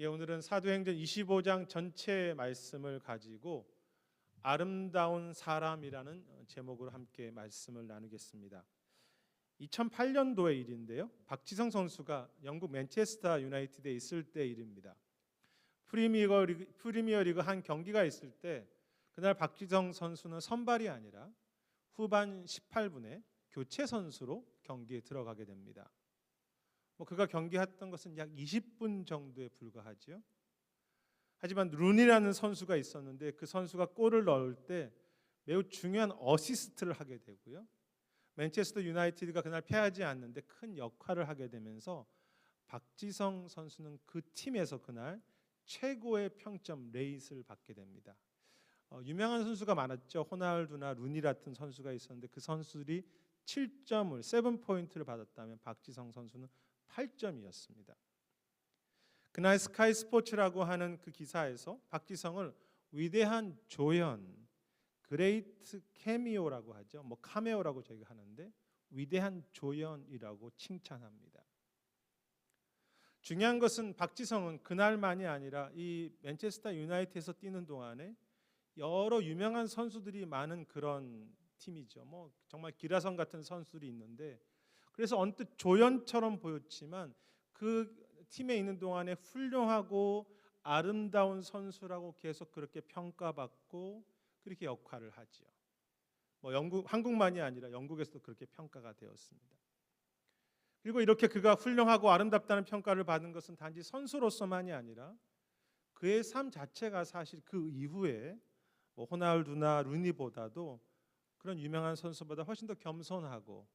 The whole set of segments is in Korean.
오늘은 사도행전 25장 전체 말씀을 가지고 아름다운 사람이라는 제목으로 함께 말씀을 나누겠습니다. 2008년도의 일인데요. 박지성 선수가 영국 맨체스터 유나이티드에 있을 때 일입니다. 프리미어리그 한 경기가 있을 때 그날 박지성 선수는 선발이 아니라 후반 18분에 교체 선수로 경기에 들어가게 됩니다. 그가 경기했던 것은 약 20분 정도에 불과하지요. 하지만 룬이라는 선수가 있었는데 그 선수가 골을 넣을 때 매우 중요한 어시스트를 하게 되고요. 맨체스터 유나이티드가 그날 패하지 않는데 큰 역할을 하게 되면서 박지성 선수는 그 팀에서 그날 최고의 평점 레이스를 받게 됩니다. 유명한 선수가 많았죠. 호날두나 루니 같은 선수가 있었는데 그 선수들이 7점을 7포인트를 받았다면 박지성 선수는 8점이었습니다. 그날 스카이 스포츠라고 하는 그 기사에서 박지성을 위대한 조연, 그레이트 캐미오라고 하죠. 카메오라고 저희가 하는데 위대한 조연이라고 칭찬합니다. 중요한 것은 박지성은 그날만이 아니라 이 맨체스터 유나이티드에서 뛰는 동안에 여러 유명한 선수들이 많은 그런 팀이죠. 정말 기라성 같은 선수들이 있는데 그래서 언뜻 조연처럼 보였지만 그 팀에 있는 동안에 훌륭하고 아름다운 선수라고 계속 그렇게 평가받고 그렇게 역할을 하지요. 한국만이 아니라 영국에서도 그렇게 평가가 되었습니다. 그리고 이렇게 그가 훌륭하고 아름답다는 평가를 받은 것은 단지 선수로서만이 아니라 그의 삶 자체가 사실 그 이후에 호날두나 루니보다도 그런 유명한 선수보다 훨씬 더 겸손하고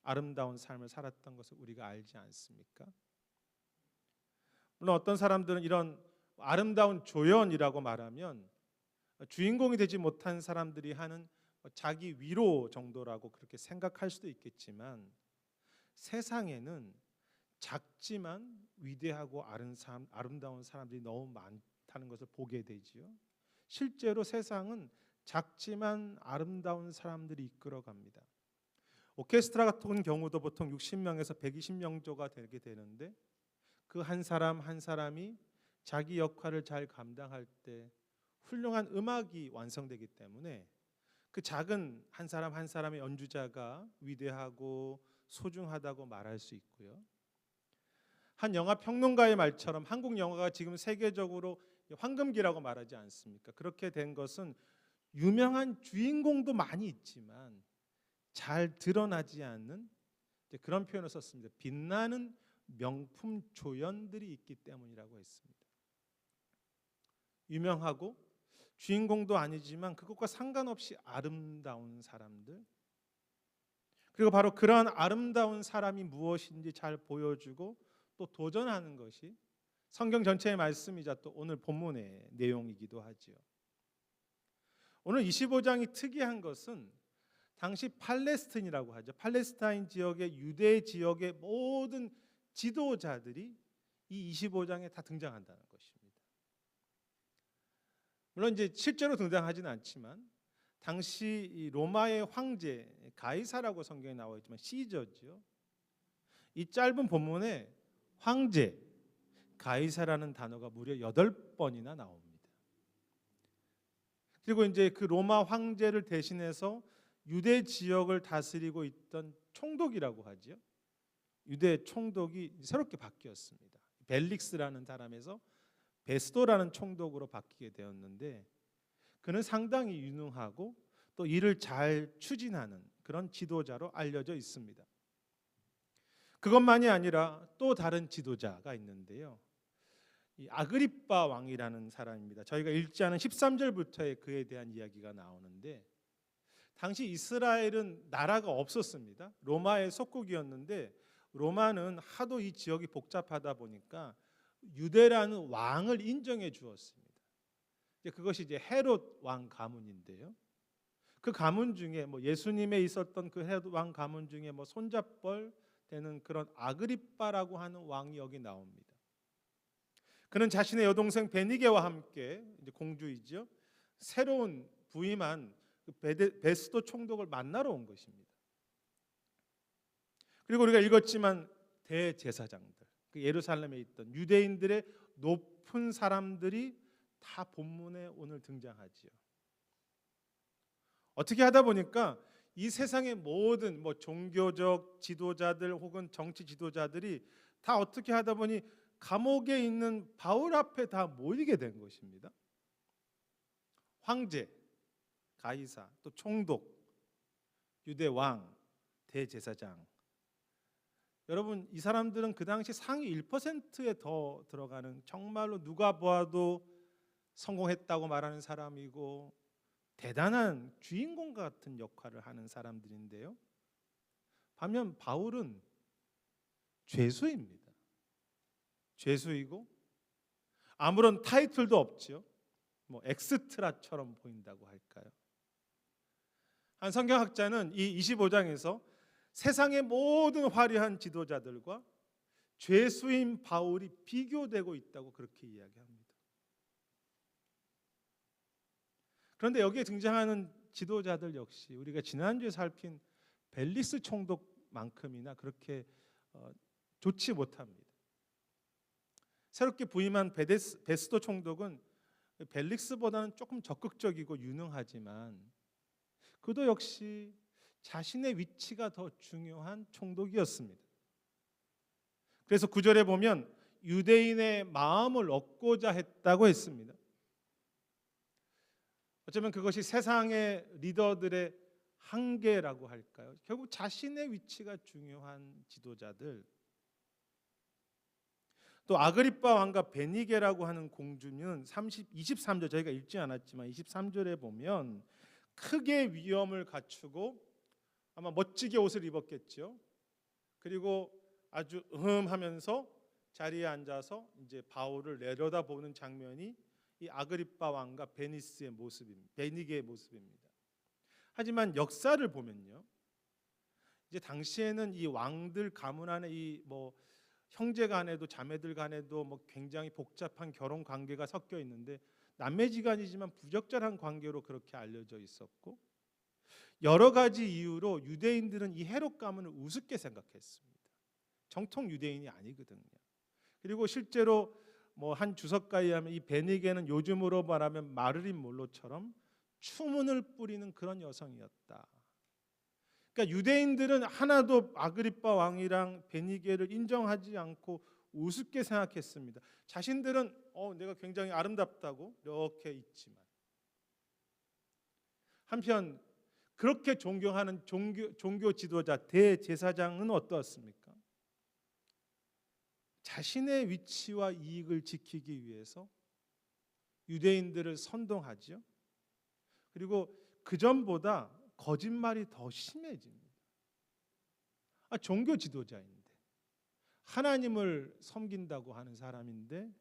아름다운 삶을 살았던 것을 우리가 알지 않습니까? 물론 어떤 사람들은 이런 아름다운 조연이라고 말하면 주인공이 되지 못한 사람들이 하는 자기 위로 정도라고 그렇게 생각할 수도 있겠지만 세상에는 작지만 위대하고 아름다운 사람들이 너무 많다는 것을 보게 되지요. 실제로 세상은 작지만 아름다운 사람들이 이끌어갑니다. 오케스트라 같은 경우도 보통 60명에서 120명 정도가 되게 되는데 그 한 사람 한 사람이 자기 역할을 잘 감당할 때 훌륭한 음악이 완성되기 때문에 그 작은 한 사람 한 사람의 연주자가 위대하고 소중하다고 말할 수 있고요. 한 영화 평론가의 말처럼 한국 영화가 지금 세계적으로 황금기라고 말하지 않습니까? 그렇게 된 것은 유명한 주인공도 많이 있지만 잘 드러나지 않는 그런 표현을 썼습니다. 빛나는 명품 조연들이 있기 때문이라고 했습니다. 유명하고 주인공도 아니지만 그것과 상관없이 아름다운 사람들, 그리고 바로 그러한 아름다운 사람이 무엇인지 잘 보여주고 또 도전하는 것이 성경 전체의 말씀이자 또 오늘 본문의 내용이기도 하지요. 오늘 25장이 특이한 것은 당시 팔레스틴이라고 하죠. 팔레스타인 지역의 유대 지역의 모든 지도자들이 이 25장에 다 등장한다는 것입니다. 물론 이제 실제로 등장하지는 않지만 당시 이 로마의 황제 가이사라고 성경에 나와 있지만 시저죠. 이 짧은 본문에 황제 가이사라는 단어가 무려 8번이나 나옵니다. 그리고 이제 그 로마 황제를 대신해서 유대 지역을 다스리고 있던 총독이라고 하죠. 유대 총독이 새롭게 바뀌었습니다. 벨릭스라는 사람에서 베스도라는 총독으로 바뀌게 되었는데 그는 상당히 유능하고 또 일을 잘 추진하는 그런 지도자로 알려져 있습니다. 그것만이 아니라 또 다른 지도자가 있는데요. 이 아그리빠 왕이라는 사람입니다. 저희가 읽지 않은 13절부터의 그에 대한 이야기가 나오는데 당시 이스라엘은 나라가 없었습니다. 로마의 속국이었는데 로마는 하도 이 지역이 복잡하다 보니까 유대라는 왕을 인정해 주었습니다. 그것이 이제 헤롯 왕 가문인데요. 그 가문 중에 예수님에 있었던 그 헤롯 왕 가문 중에 손잡벌 되는 그런 아그리빠라고 하는 왕이 여기 나옵니다. 그는 자신의 여동생 베니게와 함께 이제 공주이죠. 새로운 부임한 베스도 총독을 만나러 온 것입니다. 그리고 우리가 읽었지만 대제사장들, 그 예루살렘에 있던 유대인들의 높은 사람들이 다 본문에 오늘 등장하지요. 어떻게 하다 보니까 이 세상의 모든 종교적 지도자들 혹은 정치 지도자들이 다 어떻게 하다 보니 감옥에 있는 바울 앞에 다 모이게 된 것입니다. 황제, 가이사, 또 총독, 유대 왕, 대제사장. 여러분, 이 사람들은 그 당시 상위 1%에 더 들어가는, 정말로 누가 보아도 성공했다고 말하는 사람이고 대단한 주인공 같은 역할을 하는 사람들인데요. 반면 바울은 죄수입니다. 죄수이고 아무런 타이틀도 없지요. 엑스트라처럼 보인다고 할까요? 한 성경학자는 이 25장에서 세상의 모든 화려한 지도자들과 죄수인 바울이 비교되고 있다고 그렇게 이야기합니다. 그런데 여기에 등장하는 지도자들 역시 우리가 지난주에 살핀 벨리스 총독만큼이나 그렇게 좋지 못합니다. 새롭게 부임한 베스도 총독은 벨릭스보다는 조금 적극적이고 유능하지만 그도 역시 자신의 위치가 더 중요한 총독이었습니다. 그래서 9절에 보면 유대인의 마음을 얻고자 했다고 했습니다. 어쩌면 그것이 세상의 리더들의 한계라고 할까요? 결국 자신의 위치가 중요한 지도자들. 또 아그리빠 왕과 베니게라고 하는 공주는 23절, 저희가 읽지 않았지만 23절에 보면 크게 위엄을 갖추고 아마 멋지게 옷을 입었겠죠. 그리고 아주 하면서 자리에 앉아서 이제 바울을 내려다보는 장면이 이 아그리빠 왕과 베니게의 모습입니다. 하지만 역사를 보면요, 이제 당시에는 이 왕들 가문 안에 이 형제 간에도 자매들 간에도 굉장히 복잡한 결혼 관계가 섞여 있는데 남매지간이지만 부적절한 관계로 그렇게 알려져 있었고 여러 가지 이유로 유대인들은 이 헤롯 가문을 우습게 생각했습니다. 정통 유대인이 아니거든요. 그리고 실제로 한 주석가에 하면 이 베니게는 요즘으로 말하면 마를린 몰로처럼 추문을 뿌리는 그런 여성이었다. 그러니까 유대인들은 하나도 아그리빠 왕이랑 베니게를 인정하지 않고 우습게 생각했습니다. 자신들은 내가 굉장히 아름답다고 이렇게 있지만 한편 그렇게 존경하는 종교 지도자 대제사장은 어떠했습니까? 자신의 위치와 이익을 지키기 위해서 유대인들을 선동하죠. 그리고 그 전보다 거짓말이 더 심해집니다. 종교 지도자인데 하나님을 섬긴다고 하는 사람인데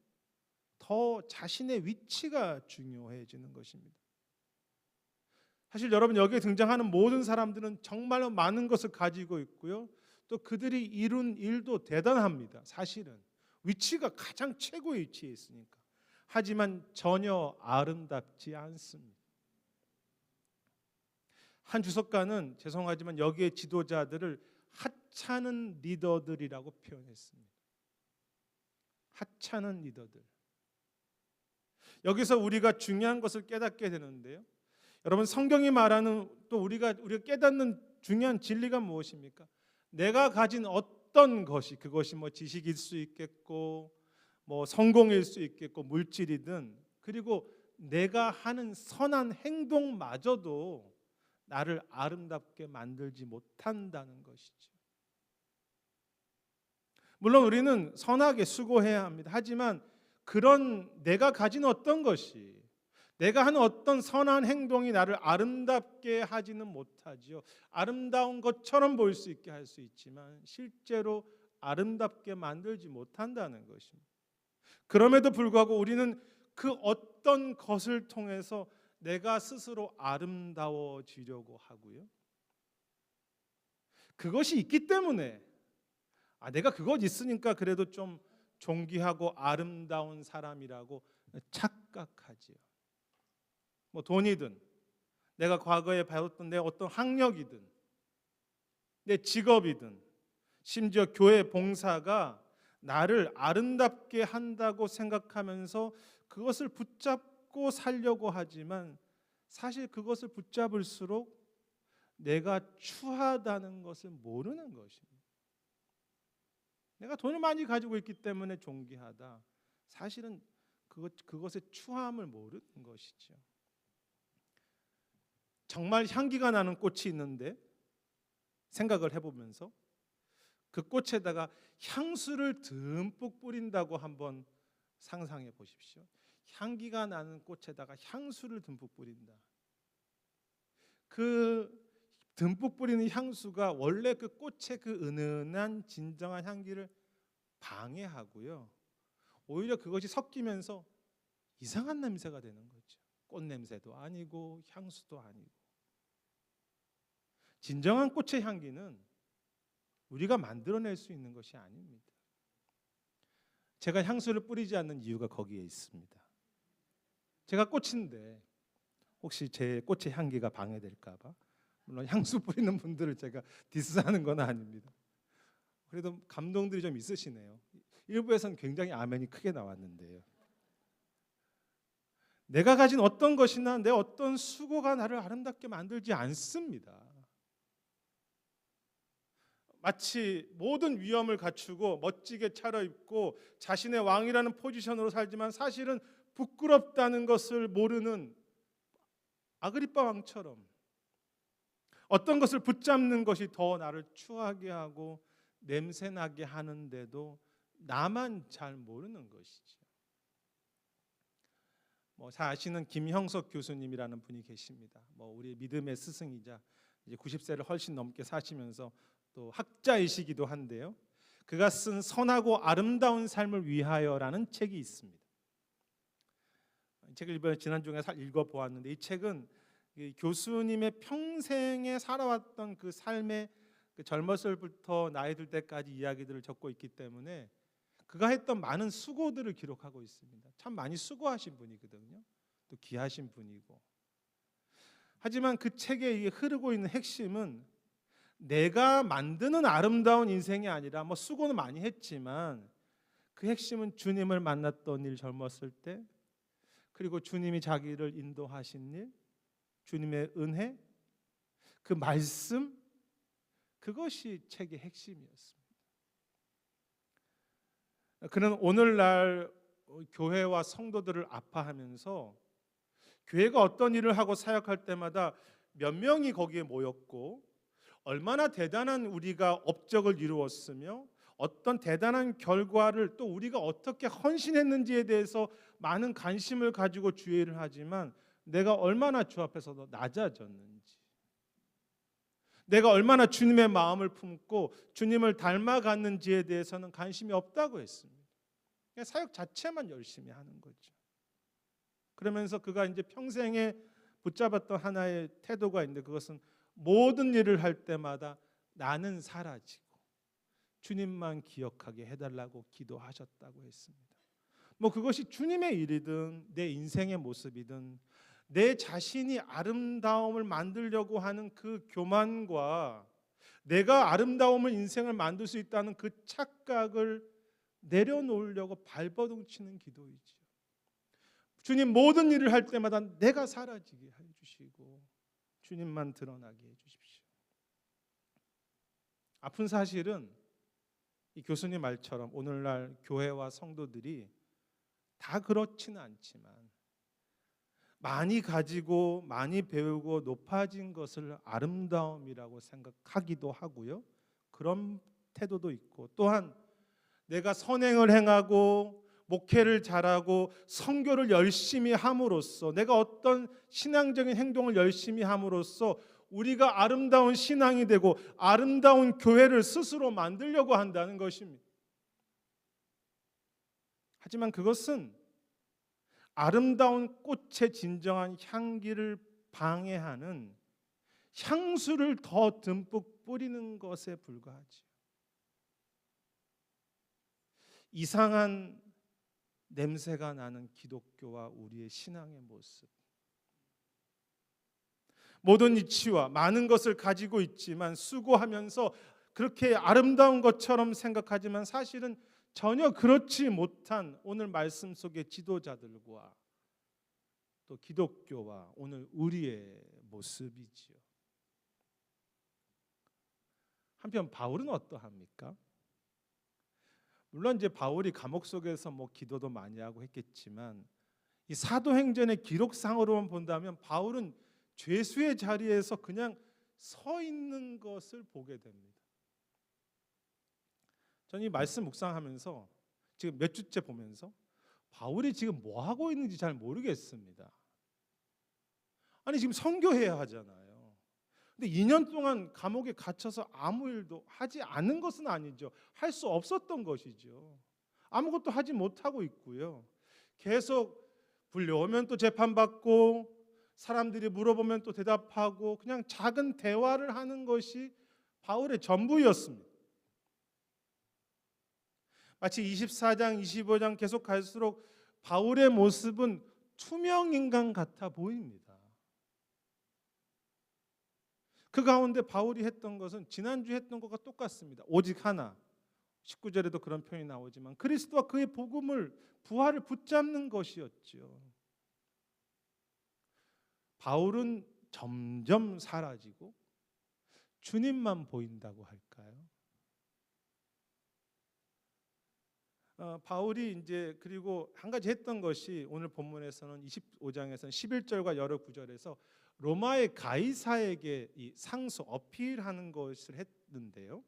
더 자신의 위치가 중요해지는 것입니다. 사실 여러분, 여기에 등장하는 모든 사람들은 정말로 많은 것을 가지고 있고요. 또 그들이 이룬 일도 대단합니다. 사실은 위치가 가장 최고의 위치에 있으니까. 하지만 전혀 아름답지 않습니다. 한 주석가는 죄송하지만 여기에 지도자들을 하찮은 리더들이라고 표현했습니다. 하찮은 리더들. 여기서 우리가 중요한 것을 깨닫게 되는데요. 여러분, 성경이 말하는 또 우리가 깨닫는 중요한 진리가 무엇입니까? 내가 가진 어떤 것이, 그것이 지식일 수 있겠고 성공일 수 있겠고 물질이든, 그리고 내가 하는 선한 행동마저도 나를 아름답게 만들지 못한다는 것이죠. 물론 우리는 선하게 수고해야 합니다. 하지만 그런 내가 가진 어떤 것이, 내가 하는 어떤 선한 행동이 나를 아름답게 하지는 못하지요. 아름다운 것처럼 보일 수 있게 할 수 있지만 실제로 아름답게 만들지 못한다는 것입니다. 그럼에도 불구하고 우리는 그 어떤 것을 통해서 내가 스스로 아름다워지려고 하고요. 그것이 있기 때문에 내가 그것 있으니까 그래도 좀 존귀하고 아름다운 사람이라고 착각하지요. 돈이든 내가 과거에 배웠던 내 어떤 학력이든 내 직업이든 심지어 교회 봉사가 나를 아름답게 한다고 생각하면서 그것을 붙잡고 살려고 하지만 사실 그것을 붙잡을수록 내가 추하다는 것을 모르는 것입니다. 내가 돈을 많이 가지고 있기 때문에 존귀하다. 사실은 그것의 추함을 모르는 것이죠. 정말 향기가 나는 꽃이 있는데 생각을 해보면서 그 꽃에다가 향수를 듬뿍 뿌린다고 한번 상상해 보십시오. 향기가 나는 꽃에다가 향수를 듬뿍 뿌린다. 그 듬뿍 뿌리는 향수가 원래 그 꽃의 그 은은한 진정한 향기를 방해하고요. 오히려 그것이 섞이면서 이상한 냄새가 되는 거죠. 꽃 냄새도 아니고 향수도 아니고. 진정한 꽃의 향기는 우리가 만들어낼 수 있는 것이 아닙니다. 제가 향수를 뿌리지 않는 이유가 거기에 있습니다. 제가 꽃인데 혹시 제 꽃의 향기가 방해될까 봐, 물론 향수 뿌리는 분들을 제가 디스하는 건 아닙니다. 그래도 감동들이 좀 있으시네요. 일부에서는 굉장히 아멘이 크게 나왔는데요. 내가 가진 어떤 것이나 내 어떤 수고가 나를 아름답게 만들지 않습니다. 마치 모든 위엄을 갖추고 멋지게 차려입고 자신의 왕이라는 포지션으로 살지만 사실은 부끄럽다는 것을 모르는 아그리빠 왕처럼 어떤 것을 붙잡는 것이 더 나를 추하게 하고 냄새나게 하는데도 나만 잘 모르는 것이죠. 잘 아시는 김형석 교수님이라는 분이 계십니다. 우리 믿음의 스승이자 이제 90세를 훨씬 넘게 사시면서 또 학자이시기도 한데요. 그가 쓴 선하고 아름다운 삶을 위하여라는 책이 있습니다. 이 책을 이번에 지난주에 읽어보았는데 이 책은 교수님의 평생에 살아왔던 그 삶의 그 젊었을부터 나이 들 때까지 이야기들을 적고 있기 때문에 그가 했던 많은 수고들을 기록하고 있습니다. 참 많이 수고하신 분이거든요. 또 귀하신 분이고. 하지만 그 책에 흐르고 있는 핵심은 내가 만드는 아름다운 인생이 아니라 수고는 많이 했지만 그 핵심은 주님을 만났던 일 젊었을 때, 그리고 주님이 자기를 인도하신 일, 주님의 은혜, 그 말씀, 그것이 책의 핵심이었습니다. 그는 오늘날 교회와 성도들을 아파하면서 교회가 어떤 일을 하고 사역할 때마다 몇 명이 거기에 모였고 얼마나 대단한 우리가 업적을 이루었으며 어떤 대단한 결과를 또 우리가 어떻게 헌신했는지에 대해서 많은 관심을 가지고 주의를 하지만 내가 얼마나 주 앞에서 낮아졌는지, 내가 얼마나 주님의 마음을 품고 주님을 닮아갔는지에 대해서는 관심이 없다고 했습니다. 그냥 사역 자체만 열심히 하는 거죠. 그러면서 그가 이제 평생에 붙잡았던 하나의 태도가 있는데 그것은 모든 일을 할 때마다 나는 사라지고 주님만 기억하게 해달라고 기도하셨다고 했습니다. 그것이 주님의 일이든 내 인생의 모습이든 내 자신이 아름다움을 만들려고 하는 그 교만과 내가 아름다움을 인생을 만들 수 있다는 그 착각을 내려놓으려고 발버둥치는 기도이죠. 주님 모든 일을 할 때마다 내가 사라지게 해주시고 주님만 드러나게 해주십시오. 아픈 사실은 이 교수님 말처럼 오늘날 교회와 성도들이 다 그렇지는 않지만 많이 가지고 많이 배우고 높아진 것을 아름다움이라고 생각하기도 하고요. 그런 태도도 있고, 또한 내가 선행을 행하고 목회를 잘하고 선교를 열심히 함으로써, 내가 어떤 신앙적인 행동을 열심히 함으로써 우리가 아름다운 신앙이 되고 아름다운 교회를 스스로 만들려고 한다는 것입니다. 하지만 그것은 아름다운 꽃의 진정한 향기를 방해하는 향수를 더 듬뿍 뿌리는 것에 불과하지. 이상한 냄새가 나는 기독교와 우리의 신앙의 모습. 모든 이치와 많은 것을 가지고 있지만 수고하면서 그렇게 아름다운 것처럼 생각하지만 사실은 전혀 그렇지 못한 오늘 말씀 속의 지도자들과 또 기독교와 오늘 우리의 모습이지요. 한편 바울은 어떠합니까? 물론 이제 바울이 감옥 속에서 뭐 기도도 많이 하고 했겠지만 이 사도행전의 기록상으로만 본다면 바울은 죄수의 자리에서 그냥 서 있는 것을 보게 됩니다. 저는 이 말씀 묵상하면서 지금 몇 주째 보면서 바울이 지금 뭐 하고 있는지 잘 모르겠습니다. 아니 지금 선교해야 하잖아요. 근데 2년 동안 감옥에 갇혀서 아무 일도 하지 않은 것은 아니죠. 할 수 없었던 것이죠. 아무것도 하지 못하고 있고요. 계속 불려오면 또 재판받고 사람들이 물어보면 또 대답하고 그냥 작은 대화를 하는 것이 바울의 전부였습니다. 마치 24장, 25장 계속 갈수록 바울의 모습은 투명 인간 같아 보입니다. 그 가운데 바울이 했던 것은 지난주에 했던 것과 똑같습니다. 오직 하나. 19절에도 그런 표현이 나오지만 그리스도와 그의 복음을 부활을 붙잡는 것이었죠. 바울은 점점 사라지고 주님만 보인다고 할까요? 바울이 이제 그리고 한 가지 했던 것이 오늘 본문에서는 25장에서는 11절과 여러 구절에서 로마의 가이사에게 이 상소 어필하는 것을 했는데요.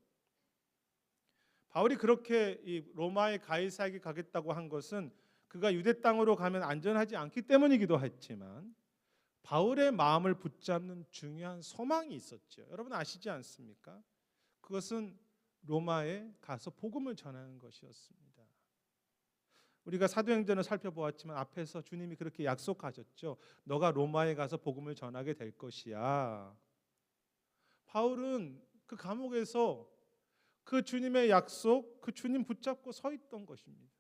바울이 그렇게 이 로마의 가이사에게 가겠다고 한 것은 그가 유대 땅으로 가면 안전하지 않기 때문이기도 했지만 바울의 마음을 붙잡는 중요한 소망이 있었죠. 여러분 아시지 않습니까? 그것은 로마에 가서 복음을 전하는 것이었습니다. 우리가 사도행전을 살펴보았지만 앞에서 주님이 그렇게 약속하셨죠. 너가 로마에 가서 복음을 전하게 될 것이야. 바울은 그 감옥에서 그 주님의 약속, 그 주님 붙잡고 서 있던 것입니다.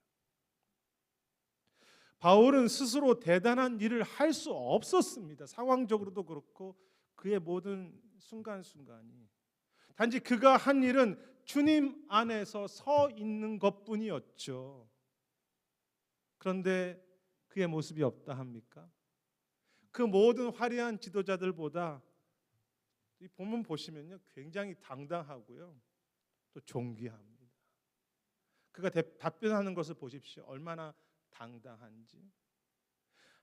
바울은 스스로 대단한 일을 할 수 없었습니다. 상황적으로도 그렇고 그의 모든 순간순간이. 단지 그가 한 일은 주님 안에서 서 있는 것뿐이었죠. 그런데 그의 모습이 없다 합니까? 그 모든 화려한 지도자들보다 이 본문 보시면요 굉장히 당당하고요 또 존귀합니다. 그가 답변하는 것을 보십시오. 얼마나 당당한지.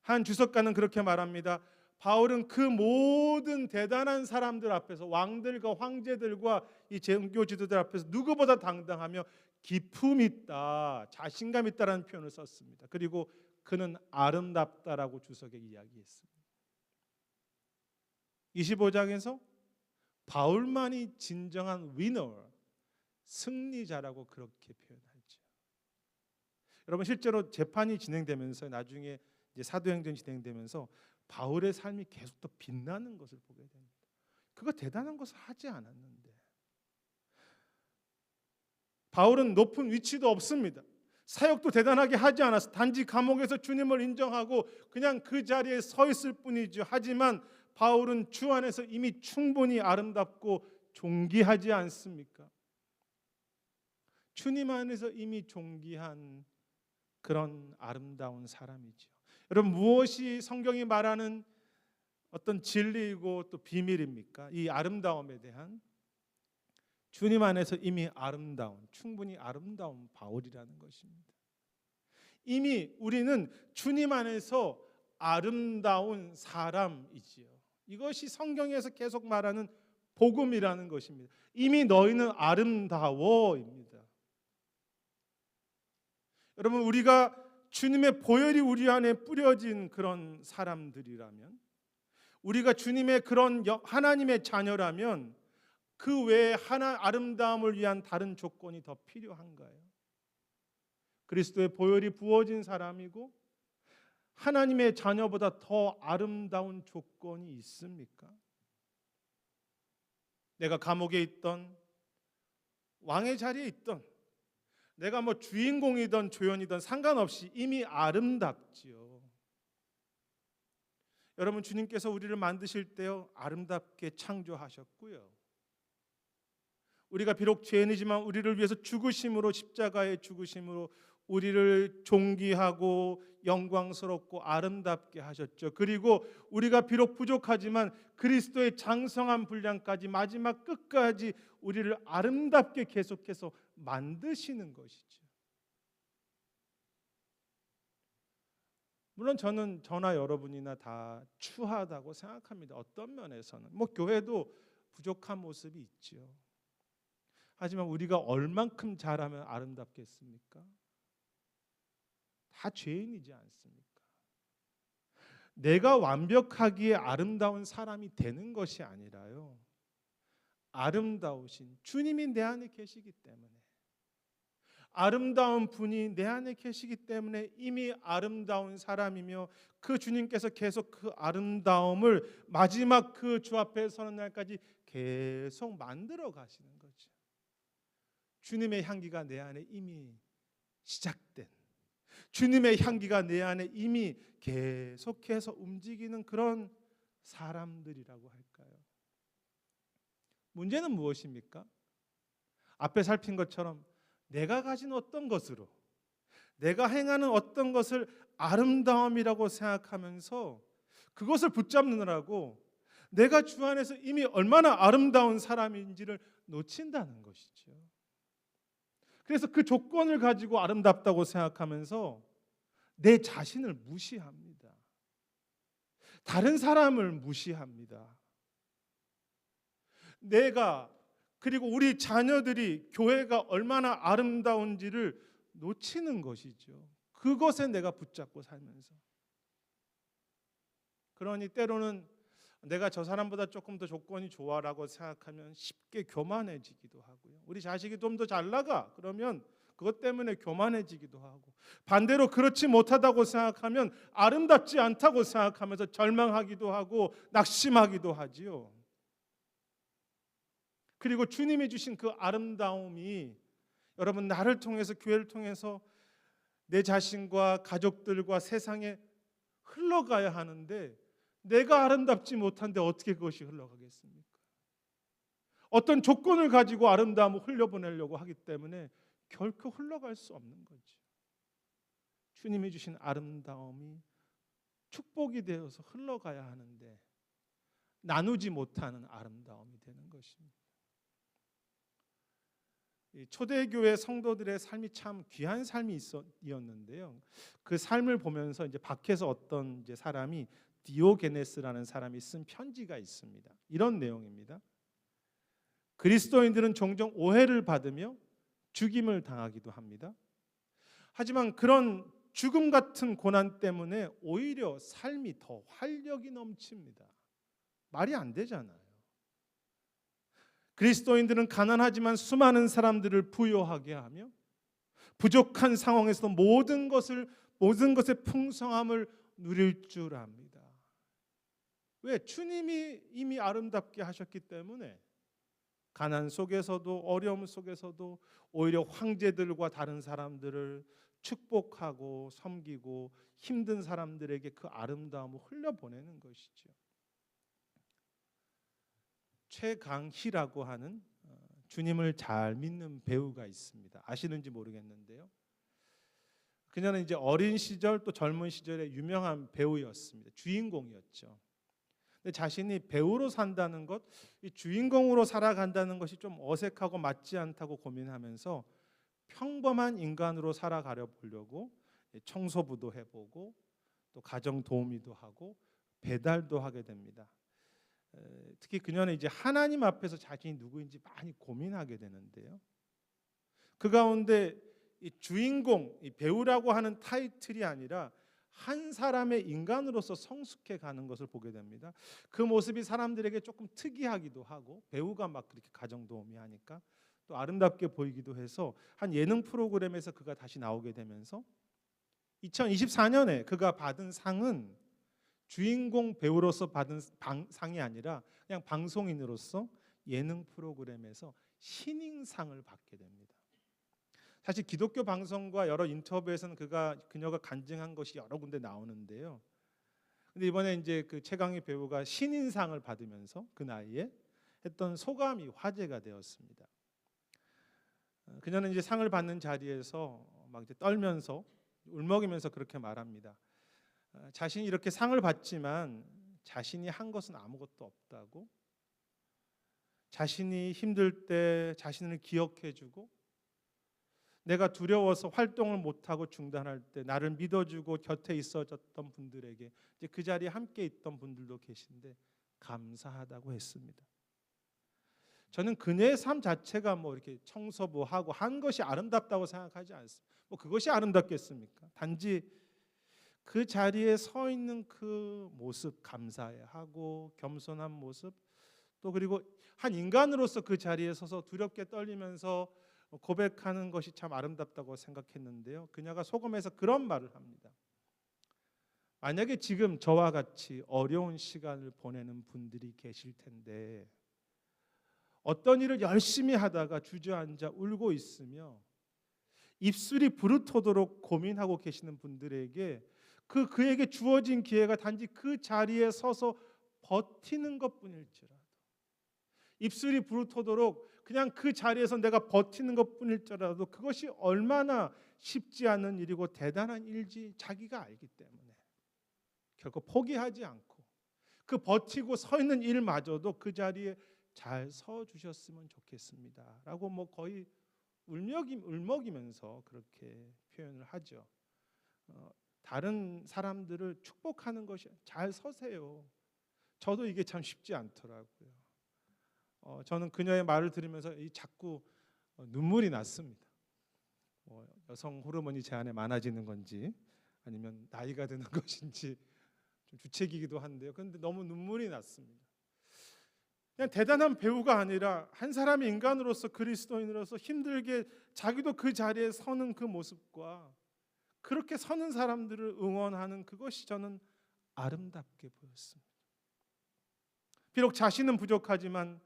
한 주석가는 그렇게 말합니다. 바울은 그 모든 대단한 사람들 앞에서 왕들과 황제들과 이 종교 지도자들 앞에서 누구보다 당당하며 기품 있다, 자신감 있다라는 표현을 썼습니다. 그리고 그는 아름답다라고 주석에 이야기했습니다. 25장에서 바울만이 진정한 위너, 승리자라고 그렇게 표현하죠. 여러분 실제로 재판이 진행되면서 나중에 이제 사도행전이 진행되면서 바울의 삶이 계속 더 빛나는 것을 보게 됩니다. 그가 대단한 것을 하지 않았는데 바울은 높은 위치도 없습니다. 사역도 대단하게 하지 않았어. 단지 감옥에서 주님을 인정하고 그냥 그 자리에 서 있을 뿐이죠. 하지만 바울은 주 안에서 이미 충분히 아름답고 존귀하지 않습니까? 주님 안에서 이미 존귀한 그런 아름다운 사람이죠. 여러분 무엇이 성경이 말하는 어떤 진리이고 또 비밀입니까? 이 아름다움에 대한 주님 안에서 이미 아름다운, 충분히 아름다운 바울이라는 것입니다. 이미 우리는 주님 안에서 아름다운 사람이지요. 이것이 성경에서 계속 말하는 복음이라는 것입니다. 이미 너희는 아름다워입니다. 여러분 우리가 주님의 보혈이 우리 안에 뿌려진 그런 사람들이라면, 우리가 주님의 그런 하나님의 자녀라면 그 외에 아름다움을 위한 다른 조건이 더 필요한가요? 그리스도의 보혈이 부어진 사람이고 하나님의 자녀보다 더 아름다운 조건이 있습니까? 내가 감옥에 있던, 왕의 자리에 있던, 내가 뭐 주인공이든 조연이든 상관없이 이미 아름답지요. 여러분 주님께서 우리를 만드실 때요 아름답게 창조하셨고요. 우리가 비록 죄인이지만 우리를 위해서 죽으심으로, 십자가의 죽으심으로 우리를 존귀하고 영광스럽고 아름답게 하셨죠. 그리고 우리가 비록 부족하지만 그리스도의 장성한 분량까지 마지막 끝까지 우리를 아름답게 계속해서 만드시는 것이죠. 물론 저는 저나 여러분이나 다 추하다고 생각합니다. 어떤 면에서는 교회도 부족한 모습이 있죠. 하지만 우리가 얼만큼 잘하면 아름답겠습니까? 다 죄인이지 않습니까? 내가 완벽하기에 아름다운 사람이 되는 것이 아니라요, 아름다우신 주님이 내 안에 계시기 때문에, 아름다운 분이 내 안에 계시기 때문에 이미 아름다운 사람이며, 그 주님께서 계속 그 아름다움을 마지막 그 주 앞에 서는 날까지 계속 만들어 가시는 거죠. 주님의 향기가 내 안에 이미 시작된, 주님의 향기가 내 안에 이미 계속해서 움직이는 그런 사람들이라고 할까요? 문제는 무엇입니까? 앞에 살핀 것처럼 내가 가진 어떤 것으로, 내가 행하는 어떤 것을 아름다움이라고 생각하면서 그것을 붙잡느라고 내가 주 안에서 이미 얼마나 아름다운 사람인지를 놓친다는 것이죠. 그래서 그 조건을 가지고 아름답다고 생각하면서 내 자신을 무시합니다. 다른 사람을 무시합니다. 내가, 그리고 우리 자녀들이 교회가 얼마나 아름다운지를 놓치는 것이죠. 그것에 내가 붙잡고 살면서. 그러니 때로는 내가 저 사람보다 조금 더 조건이 좋아라고 생각하면 쉽게 교만해지기도 하고요. 우리 자식이 좀 더 잘 나가 그러면 그것 때문에 교만해지기도 하고, 반대로 그렇지 못하다고 생각하면 아름답지 않다고 생각하면서 절망하기도 하고 낙심하기도 하지요. 그리고 주님이 주신 그 아름다움이 여러분, 나를 통해서, 교회를 통해서 내 자신과 가족들과 세상에 흘러가야 하는데, 내가 아름답지 못한데 어떻게 그것이 흘러가겠습니까? 어떤 조건을 가지고 아름다움을 흘려보내려고 하기 때문에 결코 흘러갈 수 없는 거죠. 주님이 주신 아름다움이 축복이 되어서 흘러가야 하는데 나누지 못하는 아름다움이 되는 것입니다. 초대교회 성도들의 삶이 참 귀한 삶이 있었는데요. 그 삶을 보면서 이제 밖에서 어떤 이제 사람이, 디오게네스라는 사람이 쓴 편지가 있습니다. 이런 내용입니다. 그리스도인들은 종종 오해를 받으며 죽임을 당하기도 합니다. 하지만 그런 죽음 같은 고난 때문에 오히려 삶이 더 활력이 넘칩니다. 말이 안 되잖아요. 그리스도인들은 가난하지만 수많은 사람들을 부유하게 하며 부족한 상황에서도 모든 것의 풍성함을 누릴 줄 압니다. 왜? 주님이 이미 아름답게 하셨기 때문에 가난 속에서도, 어려움 속에서도 오히려 황제들과 다른 사람들을 축복하고 섬기고 힘든 사람들에게 그 아름다움을 흘려보내는 것이죠. 최강희라고 하는 주님을 잘 믿는 배우가 있습니다. 아시는지 모르겠는데요. 그녀는 이제 어린 시절 또 젊은 시절에 유명한 배우였습니다. 주인공이었죠. 근데 자신이 배우로 산다는 것, 이 주인공으로 살아간다는 것이 좀 어색하고 맞지 않다고 고민하면서 평범한 인간으로 살아가려 보려고 청소부도 해보고 또 가정 도우미도 하고 배달도 하게 됩니다. 특히 그녀는 이제 하나님 앞에서 자신이 누구인지 많이 고민하게 되는데요. 그 가운데 이 주인공, 이 배우라고 하는 타이틀이 아니라 한 사람의 인간으로서 성숙해 가는 것을 보게 됩니다. 그 모습이 사람들에게 조금 특이하기도 하고, 배우가 막 그렇게 가정 도우미 하니까 또 아름답게 보이기도 해서 한 예능 프로그램에서 그가 다시 나오게 되면서 2024년에 그가 받은 상은 주인공 배우로서 받은 상이 아니라 그냥 방송인으로서 예능 프로그램에서 신인상을 받게 됩니다. 사실 기독교 방송과 여러 인터뷰에서는 그녀가 간증한 것이 여러 군데 나오는데요. 근데 이번에 이제 그 최강희 배우가 신인상을 받으면서 그 나이에 했던 소감이 화제가 되었습니다. 그녀는 이제 상을 받는 자리에서 막 이제 떨면서 울먹이면서 그렇게 말합니다. 자신이 이렇게 상을 받지만 자신이 한 것은 아무것도 없다고, 자신이 힘들 때 자신을 기억해주고, 내가 두려워서 활동을 못하고 중단할 때 나를 믿어주고 곁에 있어줬던 분들에게, 이제 그 자리에 함께 있던 분들도 계신데 감사하다고 했습니다. 저는 그녀의 삶 자체가 뭐 이렇게 청소부하고 한 것이 아름답다고 생각하지 않습니다. 뭐 그것이 아름답겠습니까? 단지 그 자리에 서 있는 그 모습, 감사해하고 겸손한 모습, 또 그리고 한 인간으로서 그 자리에 서서 두렵게 떨리면서 고백하는 것이 참 아름답다고 생각했는데요. 그녀가 속음에서 그런 말을 합니다. 만약에 지금 저와 같이 어려운 시간을 보내는 분들이 계실 텐데, 어떤 일을 열심히 하다가 주저앉아 울고 있으며 입술이 부르토록 고민하고 계시는 분들에게 그에게 주어진 기회가 단지 그 자리에 서서 버티는 것뿐일지라도, 입술이 부르토록 그냥 그 자리에서 내가 버티는 것뿐일지라도 그것이 얼마나 쉽지 않은 일이고 대단한 일인지 자기가 알기 때문에 결코 포기하지 않고 그 버티고 서 있는 일마저도 그 자리에 잘 서 주셨으면 좋겠습니다 라고 뭐 거의 울먹이면서 그렇게 표현을 하죠. 다른 사람들을 축복하는 것이 잘 서세요. 저도 이게 참 쉽지 않더라고요. 저는 그녀의 말을 들으면서 자꾸 눈물이 났습니다. 여성 호르몬이 제 안에 많아지는 건지 아니면 나이가 드는 것인지 좀 주책이기도 한데요. 그런데 너무 눈물이 났습니다. 그냥 대단한 배우가 아니라 한 사람의 인간으로서, 그리스도인으로서 힘들게 자기도 그 자리에 서는 그 모습과 그렇게 서는 사람들을 응원하는 그것이 저는 아름답게 보였습니다. 비록 자신은 부족하지만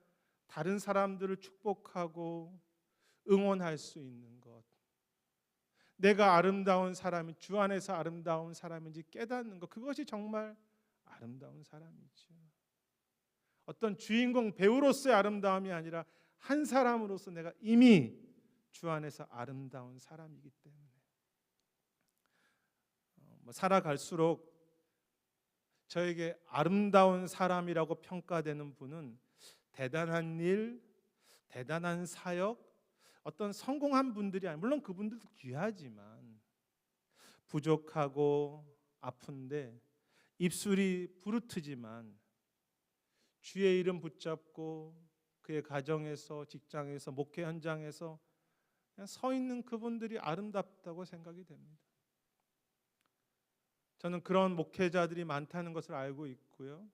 다른 사람들을 축복하고 응원할 수 있는 것, 내가 아름다운 사람이 주 안에서 아름다운 사람인지 깨닫는 것, 그것이 정말 아름다운 사람이죠. 어떤 주인공 배우로서의 아름다움이 아니라 한 사람으로서 내가 이미 주 안에서 아름다운 사람이기 때문에 살아갈수록 저에게 아름다운 사람이라고 평가되는 분은 대단한 일, 대단한 사역, 어떤 성공한 분들이 아니라, 물론 그분들도 귀하지만 부족하고 아픈데 입술이 부르트지만 주의 이름 붙잡고 그의 가정에서, 직장에서, 목회 현장에서 그냥 서 있는 그분들이 아름답다고 생각이 됩니다. 저는 그런 목회자들이 많다는 것을 알고 있고요.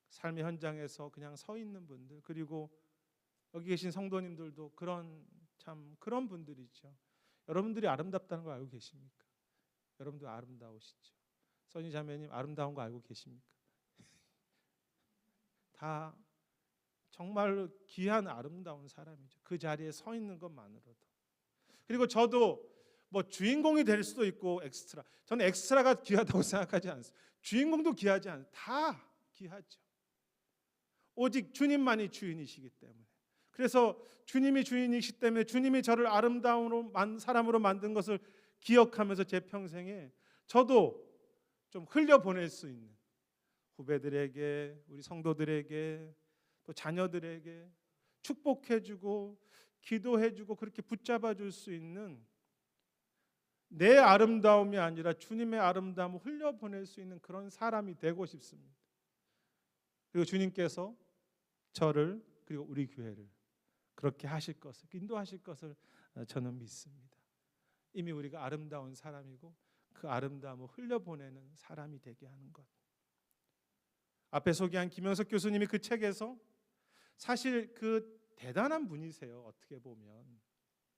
삶의 현장에서 그냥 서 있는 분들, 그리고 여기 계신 성도님들도 그런 분들이죠. 여러분들이 아름답다는 걸 알고 계십니까? 여러분도 아름다우시죠. 써니 자매님 아름다운 거 알고 계십니까? 다 정말로 귀한 아름다운 사람이죠. 그 자리에 서 있는 것만으로도. 그리고 저도 뭐 주인공이 될 수도 있고 엑스트라. 저는 엑스트라가 귀하다고 생각하지 않습니다. 주인공도 귀하지 않아요. 다 귀하죠. 오직 주님만이 주인이시기 때문에. 그래서 주님이 주인이시기 때문에 주님이 저를 아름다운 사람으로 만든 것을 기억하면서 제 평생에 저도 좀 흘려보낼 수 있는 후배들에게, 우리 성도들에게, 또 자녀들에게 축복해주고 기도해주고 그렇게 붙잡아줄 수 있는, 내 아름다움이 아니라 주님의 아름다움을 흘려보낼 수 있는 그런 사람이 되고 싶습니다. 그리고 주님께서 저를, 그리고 우리 교회를 그렇게 하실 것을, 인도하실 것을 저는 믿습니다. 이미 우리가 아름다운 사람이고 그 아름다움을 흘려보내는 사람이 되게 하는 것. 앞에 소개한 김영석 교수님이 그 책에서 사실 그 대단한 분이세요. 어떻게 보면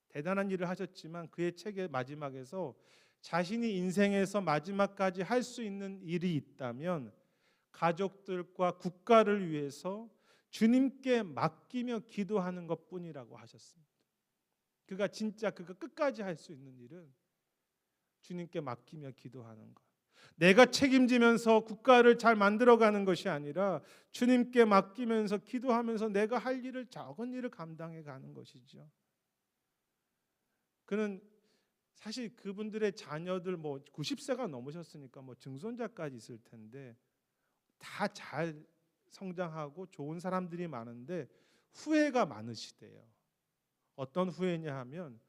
대단한 일을 하셨지만 그의 책의 마지막에서 자신이 인생에서 마지막까지 할 수 있는 일이 있다면 가족들과 국가를 위해서 주님께 맡기며 기도하는 것뿐이라고 하셨습니다. 그가 진짜 그가 끝까지 할 수 있는 일은 주님께 맡기며 기도하는 것. 내가 책임지면서 국가를 잘 만들어가는 것이 아니라 주님께 맡기면서 기도하면서 내가 할 일을, 작은 일을 감당해 가는 것이죠. 그는 사실 그분들의 자녀들 뭐 90세가 넘으셨으니까 뭐 증손자까지 있을 텐데 다 잘 성장하고 좋은 사람들이 많은데 후회가 많으시대요. 어떤 후회냐 하면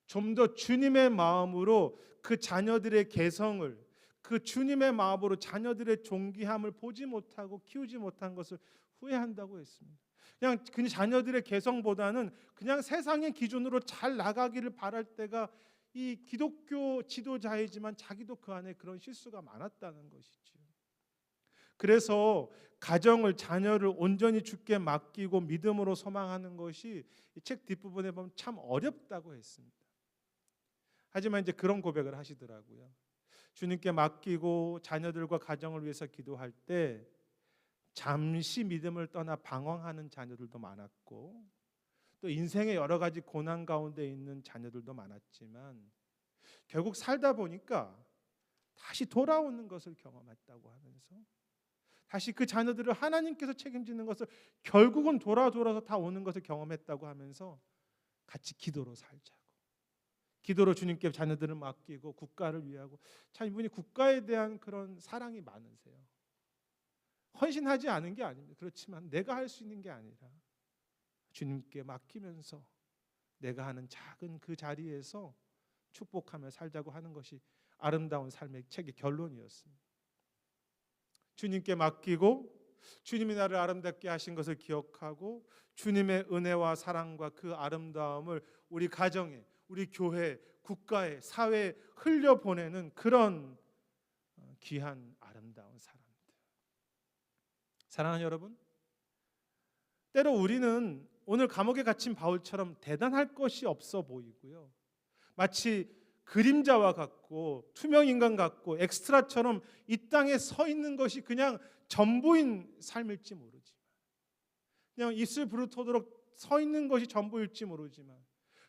좀 더 주님의 마음으로 그 자녀들의 개성을, 그 주님의 마음으로 자녀들의 존귀함을 보지 못하고 키우지 못한 것을 후회한다고 했습니다. 그냥 그 자녀들의 개성보다는 그냥 세상의 기준으로 잘 나가기를 바랄 때가 이 기독교 지도자이지만 자기도 그 안에 그런 실수가 많았다는 것이지요. 그래서 가정을, 자녀를 온전히 주께 맡기고 믿음으로 소망하는 것이 이 책 뒷부분에 보면 참 어렵다고 했습니다. 하지만 이제 그런 고백을 하시더라고요. 주님께 맡기고 자녀들과 가정을 위해서 기도할 때 잠시 믿음을 떠나 방황하는 자녀들도 많았고 또 인생의 여러 가지 고난 가운데 있는 자녀들도 많았지만 결국 살다 보니까 다시 돌아오는 것을 경험했다고 하면서 다시 그 자녀들을 하나님께서 책임지는 것을 결국은 돌아서 다 오는 것을 경험했다고 하면서 같이 기도로 살자고, 기도로 주님께 자녀들을 맡기고 국가를 위하고, 참 이분이 국가에 대한 그런 사랑이 많으세요. 헌신하지 않은 게 아닙니다. 그렇지만 내가 할 수 있는 게 아니라 주님께 맡기면서 내가 하는 작은 그 자리에서 축복하며 살자고 하는 것이 아름다운 삶의 책의 결론이었습니다. 주님께 맡기고 주님이 나를 아름답게 하신 것을 기억하고 주님의 은혜와 사랑과 그 아름다움을 우리 가정에, 우리 교회, 국가에, 사회에 흘려보내는 그런 귀한 아름다운 사람들. 사랑하는 여러분, 때로 우리는 오늘 감옥에 갇힌 바울처럼 대단할 것이 없어 보이고요, 마치 그림자와 같고 투명인간 같고 엑스트라처럼 이 땅에 서 있는 것이 그냥 전부인 삶일지 모르지만, 그냥 입술 부르토록 서 있는 것이 전부일지 모르지만,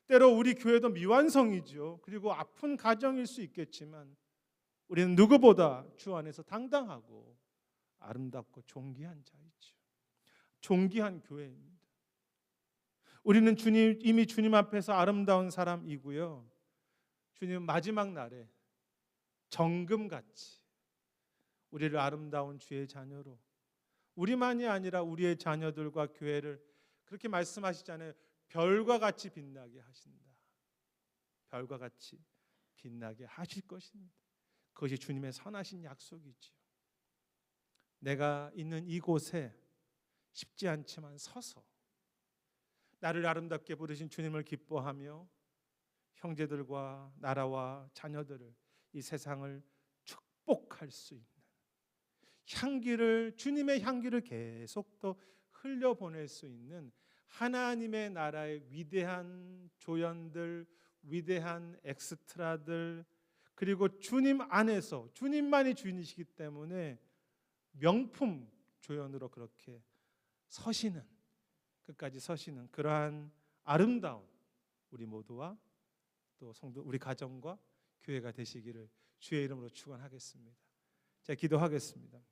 때로 우리 교회도 미완성이죠. 그리고 아픈 가정일 수 있겠지만 우리는 누구보다 주 안에서 당당하고 아름답고 존귀한 자이죠. 존귀한 교회입니다. 우리는 이미 주님 앞에서 아름다운 사람이고요, 주님 마지막 날에 정금같이 우리를 아름다운 주의 자녀로, 우리만이 아니라 우리의 자녀들과 교회를 그렇게 말씀하시잖아요. 별과 같이 빛나게 하신다. 별과 같이 빛나게 하실 것입니다. 그것이 주님의 선하신 약속이지요. 내가 있는 이곳에 쉽지 않지만 서서 나를 아름답게 부르신 주님을 기뻐하며 형제들과 나라와 자녀들을, 이 세상을 축복할 수 있는 향기를, 주님의 향기를 계속 더 흘려보낼 수 있는 하나님의 나라의 위대한 조연들, 위대한 엑스트라들, 그리고 주님 안에서 주님만이 주인이시기 때문에 명품 조연으로 그렇게 서시는, 끝까지 서시는 그러한 아름다운 우리 모두와 또 성도, 우리 가정과 교회가 되시기를 주의 이름으로 축원하겠습니다. 자, 기도하겠습니다.